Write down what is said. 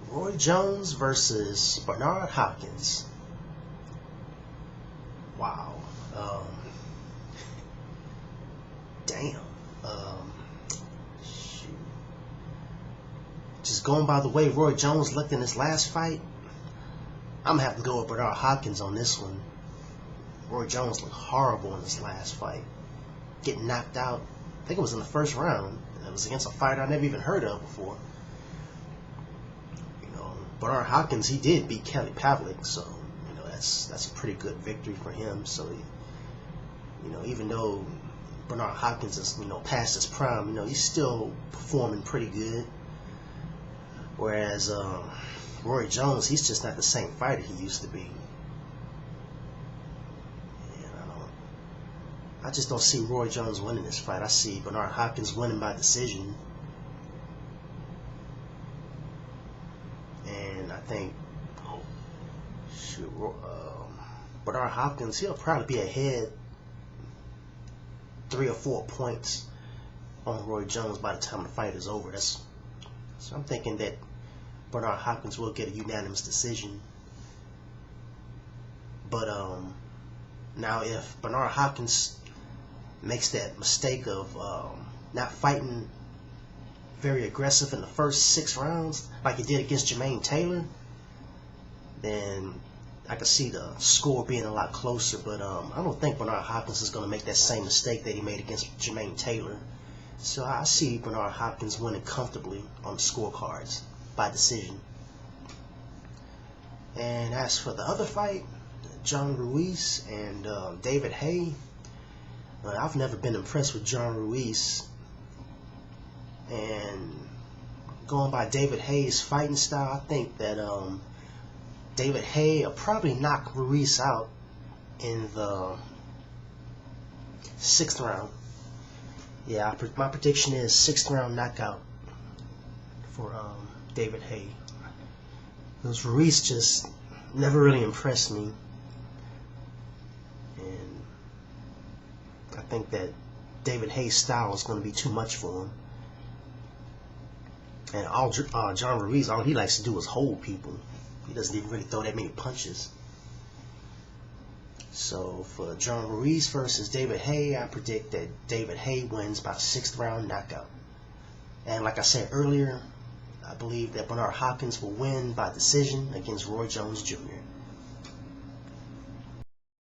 Roy Jones versus Bernard Hopkins. Wow. Damn. Shoot. Just going by the way Roy Jones looked in his last fight, I'm gonna have to go with Bernard Hopkins on this one. Roy Jones looked horrible in his last fight. Getting knocked out. I think it was in the first round. It was against a fighter I never even heard of before. Bernard Hopkins, he did beat Kelly Pavlik, so that's a pretty good victory for him. So even though Bernard Hopkins is past his prime, he's still performing pretty good. Whereas Roy Jones, he's just not the same fighter he used to be. And I just don't see Roy Jones winning this fight. I see Bernard Hopkins winning by decision. I think Bernard Hopkins, he'll probably be ahead 3 or 4 points on Roy Jones by the time the fight is over. So I'm thinking that Bernard Hopkins will get a unanimous decision. But now if Bernard Hopkins makes that mistake of not fighting very aggressive in the first 6 rounds like he did against Jermaine Taylor, then I could see the score being a lot closer. But I don't think Bernard Hopkins is going to make that same mistake that he made against Jermaine Taylor. So I see Bernard Hopkins winning comfortably on the scorecards by decision. And as for the other fight, John Ruiz and David Haye, I've never been impressed with John Ruiz. And going by David Haye's fighting style, I think that David Haye will probably knock Ruiz out in the 6th round. Yeah, my prediction is 6th round knockout for David Haye. Because Ruiz just never really impressed me. And I think that David Haye's style is going to be too much for him. And John Ruiz, all he likes to do is hold people. He doesn't even really throw that many punches. So for John Ruiz versus David Haye, I predict that David Haye wins by 6th round knockout. And like I said earlier, I believe that Bernard Hopkins will win by decision against Roy Jones Jr.